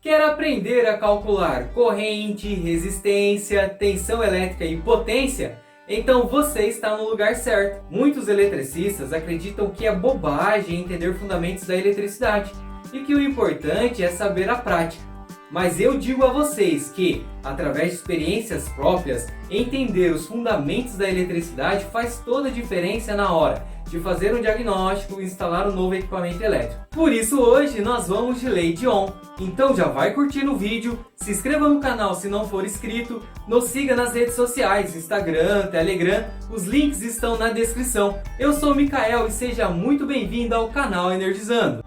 Quer aprender a calcular corrente, resistência, tensão elétrica e potência? Então você está no lugar certo. Muitos eletricistas acreditam que é bobagem entender fundamentos da eletricidade e que o importante é saber a prática. Mas eu digo a vocês que, através de experiências próprias, entender os fundamentos da eletricidade faz toda a diferença na hora de fazer um diagnóstico e instalar um novo equipamento elétrico. Por isso hoje nós vamos de lei de Ohm. Então já vai curtindo o vídeo, se inscreva no canal se não for inscrito, nos siga nas redes sociais, Instagram, Telegram, os links estão na descrição. Eu sou o Mikael e seja muito bem-vindo ao canal Energizando.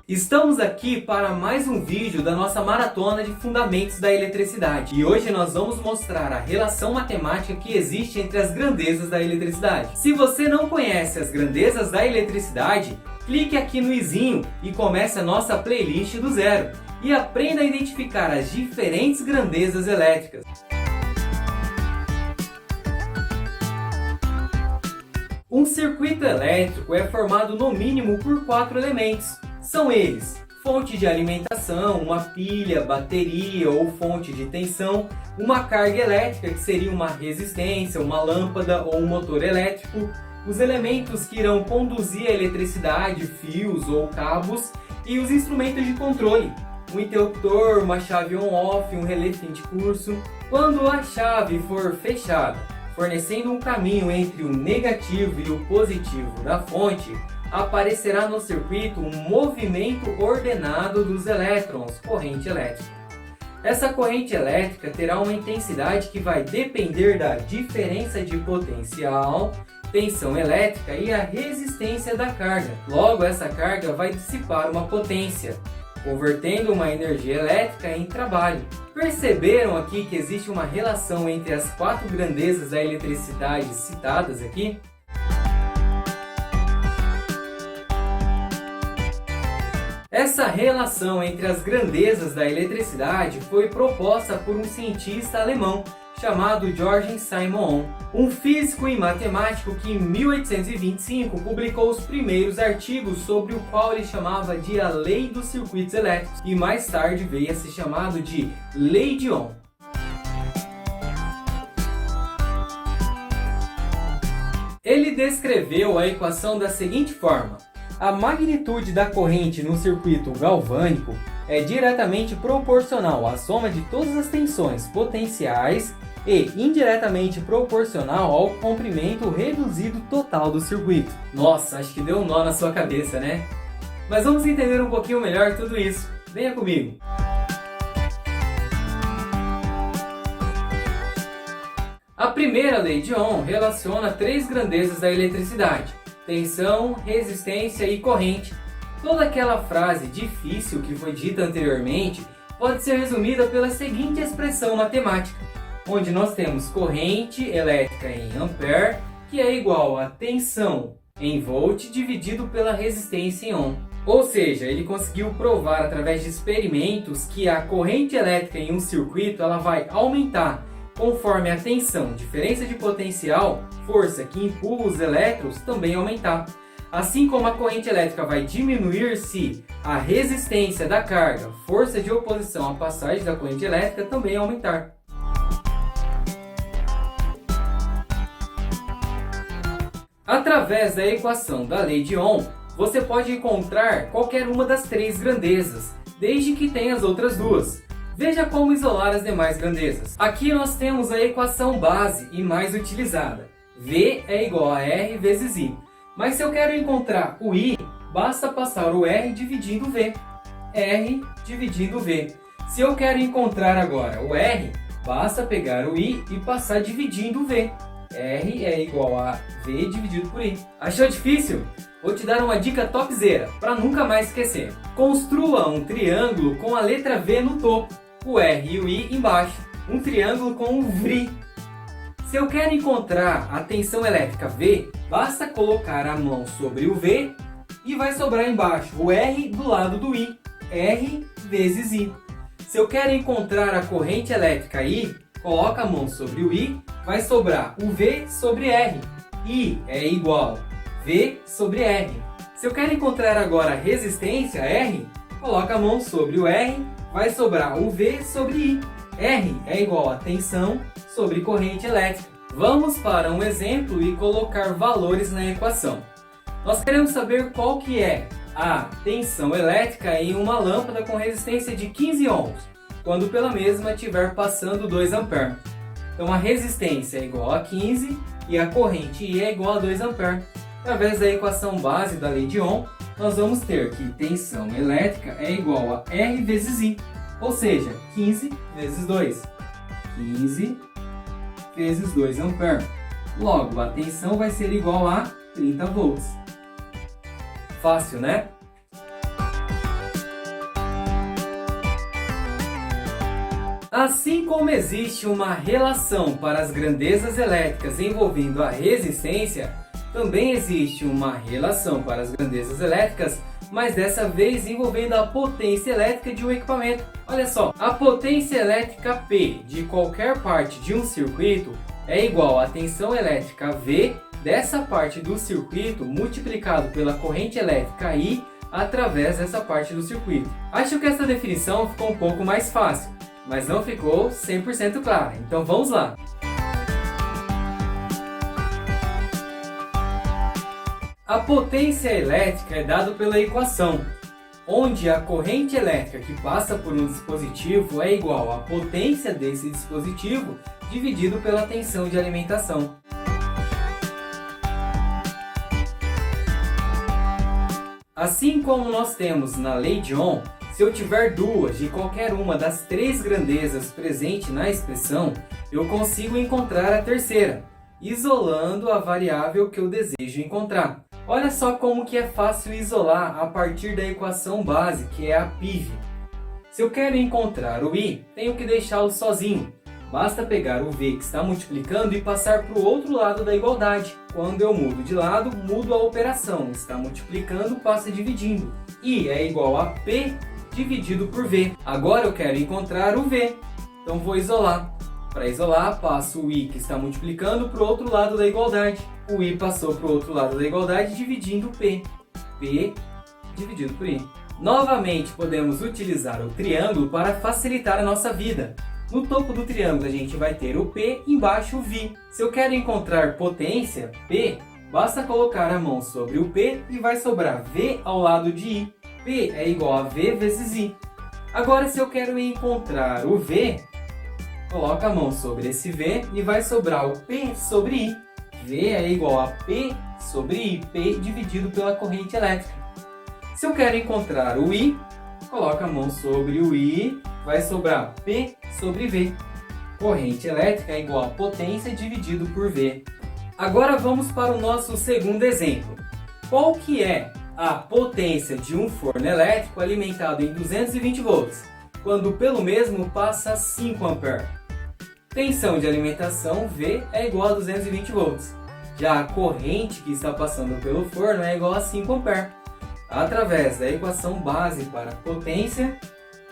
Estamos aqui para mais um vídeo da nossa maratona de fundamentos da eletricidade. E hoje nós vamos mostrar a relação matemática que existe entre as grandezas da eletricidade. Se você não conhece as grandezas da eletricidade, clique aqui no izinho e comece a nossa playlist do zero. E aprenda a identificar as diferentes grandezas elétricas. Um circuito elétrico é formado no mínimo por 4 elementos. São eles: fonte de alimentação, uma pilha, bateria ou fonte de tensão, uma carga elétrica, que seria uma resistência, uma lâmpada ou um motor elétrico, os elementos que irão conduzir a eletricidade, fios ou cabos, e os instrumentos de controle, um interruptor, uma chave on-off, um relé fim de curso. Quando a chave for fechada, fornecendo um caminho entre o negativo e o positivo da fonte, aparecerá no circuito um movimento ordenado dos elétrons, corrente elétrica. Essa corrente elétrica terá uma intensidade que vai depender da diferença de potencial, tensão elétrica e a resistência da carga. Logo, essa carga vai dissipar uma potência, convertendo uma energia elétrica em trabalho. Perceberam aqui que existe uma relação entre as 4 grandezas da eletricidade citadas aqui? Essa relação entre as grandezas da eletricidade foi proposta por um cientista alemão chamado Georg Simon Ohm, um físico e matemático que em 1825 publicou os primeiros artigos sobre o qual ele chamava de a lei dos circuitos elétricos e mais tarde veio a ser chamado de lei de Ohm. Ele descreveu a equação da seguinte forma: a magnitude da corrente no circuito galvânico é diretamente proporcional à soma de todas as tensões potenciais e indiretamente proporcional ao comprimento reduzido total do circuito. Nossa, acho que deu um nó na sua cabeça, né? Mas vamos entender um pouquinho melhor tudo isso. Venha comigo! A primeira lei de Ohm relaciona 3 grandezas da eletricidade: tensão, resistência e corrente. Toda aquela frase difícil que foi dita anteriormente pode ser resumida pela seguinte expressão matemática, onde nós temos corrente elétrica em ampere, que é igual a tensão em volt dividido pela resistência em ohm. Ou seja, ele conseguiu provar através de experimentos que a corrente elétrica em um circuito ela vai aumentar conforme a tensão, diferença de potencial, força que empurra os elétrons também aumentar. Assim como a corrente elétrica vai diminuir se a resistência da carga, força de oposição à passagem da corrente elétrica também aumentar. Através da equação da lei de Ohm, você pode encontrar qualquer uma das 3 grandezas, desde que tenha as outras 2. Veja como isolar as demais grandezas. Aqui nós temos a equação base e mais utilizada. V é igual a R vezes I. Mas se eu quero encontrar o I, basta passar o R dividindo V. R dividindo V. Se eu quero encontrar agora o R, basta pegar o I e passar dividindo o V. R é igual a V dividido por I. Achou difícil? Vou te dar uma dica topzera, para nunca mais esquecer. Construa um triângulo com a letra V no topo, o R e o I embaixo. Um triângulo com um VRI. Se eu quero encontrar a tensão elétrica V, basta colocar a mão sobre o V e vai sobrar embaixo o R do lado do I. R vezes I. Se eu quero encontrar a corrente elétrica I, coloca a mão sobre o I, vai sobrar o V sobre R. I é igual V sobre R. Se eu quero encontrar agora a resistência R, coloca a mão sobre o R, vai sobrar o V sobre I. R é igual a tensão sobre corrente elétrica. Vamos para um exemplo e colocar valores na equação. Nós queremos saber qual que é a tensão elétrica em uma lâmpada com resistência de 15 ohms, quando pela mesma estiver passando 2 A. Então a resistência é igual a 15 e a corrente I é igual a 2 A. Através da equação base da lei de Ohm, nós vamos ter que tensão elétrica é igual a R vezes I, ou seja, 15 vezes 2. 15 vezes 2 A. Logo, a tensão vai ser igual a 30 volts. Fácil, né? Assim como existe uma relação para as grandezas elétricas envolvendo a resistência, também existe uma relação para as grandezas elétricas, mas dessa vez envolvendo a potência elétrica de um equipamento. Olha só, a potência elétrica P de qualquer parte de um circuito é igual à tensão elétrica V dessa parte do circuito multiplicado pela corrente elétrica I através dessa parte do circuito. Acho que essa definição ficou um pouco mais fácil, mas não ficou 100% clara. Então vamos lá! A potência elétrica é dada pela equação, onde a corrente elétrica que passa por um dispositivo é igual à potência desse dispositivo dividido pela tensão de alimentação. Assim como nós temos na lei de Ohm, se eu tiver duas de qualquer uma das três grandezas presentes na expressão, eu consigo encontrar a terceira, isolando a variável que eu desejo encontrar. Olha só como que é fácil isolar a partir da equação base, que é a PIV. Se eu quero encontrar o I, tenho que deixá-lo sozinho. Basta pegar o V que está multiplicando e passar para o outro lado da igualdade. Quando eu mudo de lado, mudo a operação. Está multiplicando, passa dividindo. I é igual a P dividido por V. Agora eu quero encontrar o V, então vou isolar. Para isolar, passo o I que está multiplicando para o outro lado da igualdade. O I passou para o outro lado da igualdade dividindo P. P dividido por I. Novamente podemos utilizar o triângulo para facilitar a nossa vida. No topo do triângulo a gente vai ter o P, embaixo o V. Se eu quero encontrar potência, P, basta colocar a mão sobre o P e vai sobrar V ao lado de I. P é igual a V vezes I. Agora se eu quero encontrar o V, coloca a mão sobre esse V e vai sobrar o P sobre I. V é igual a P sobre I, P dividido pela corrente elétrica. Se eu quero encontrar o I, coloca a mão sobre o I, vai sobrar P sobre V. Corrente elétrica é igual a potência dividido por V. Agora vamos para o nosso segundo exemplo. Qual que é a potência de um forno elétrico alimentado em 220 volts, quando pelo mesmo passa 5 A? Tensão de alimentação V é igual a 220 volts. Já a corrente que está passando pelo forno é igual a 5 A. Através da equação base para potência,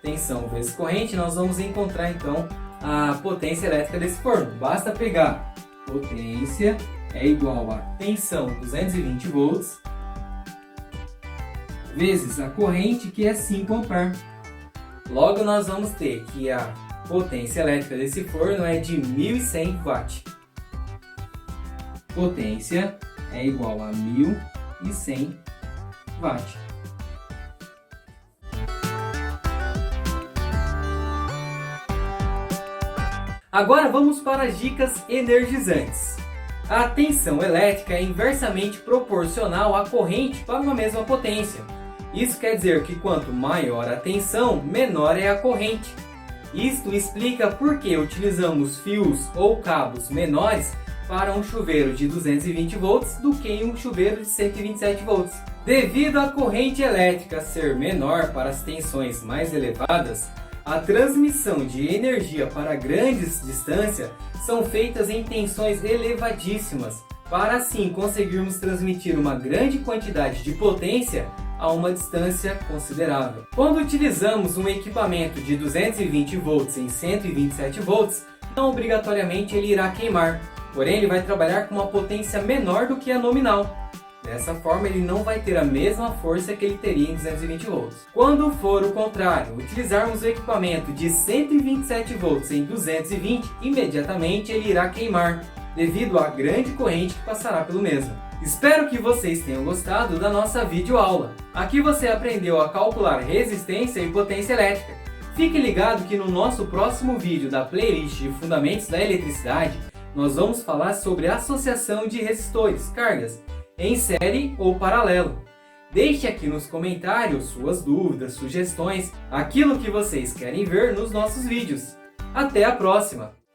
tensão vezes corrente, nós vamos encontrar então a potência elétrica desse forno. Basta pegar potência é igual a tensão 220 volts vezes a corrente, que é 5 A. Logo nós vamos ter que a potência elétrica desse forno é de 1.100 watts. Potência é igual a 1.100 watts. Agora vamos para as dicas energizantes. A tensão elétrica é inversamente proporcional à corrente para uma mesma potência. Isso quer dizer que quanto maior a tensão, menor é a corrente. Isto explica por que utilizamos fios ou cabos menores para um chuveiro de 220 volts do que em um chuveiro de 127 volts. Devido à corrente elétrica ser menor para as tensões mais elevadas, a transmissão de energia para grandes distâncias são feitas em tensões elevadíssimas, para assim conseguirmos transmitir uma grande quantidade de potência a uma distância considerável. Quando utilizamos um equipamento de 220 volts em 127 volts, não obrigatoriamente ele irá queimar, porém ele vai trabalhar com uma potência menor do que a nominal. Dessa forma, ele não vai ter a mesma força que ele teria em 220 volts. Quando for o contrário, utilizarmos o equipamento de 127 volts em 220, imediatamente ele irá queimar, devido à grande corrente que passará pelo mesmo. Espero que vocês tenham gostado da nossa videoaula. Aqui você aprendeu a calcular resistência e potência elétrica. Fique ligado que no nosso próximo vídeo da playlist de Fundamentos da Eletricidade, nós vamos falar sobre a associação de resistores, cargas, em série ou paralelo. Deixe aqui nos comentários suas dúvidas, sugestões, aquilo que vocês querem ver nos nossos vídeos. Até a próxima!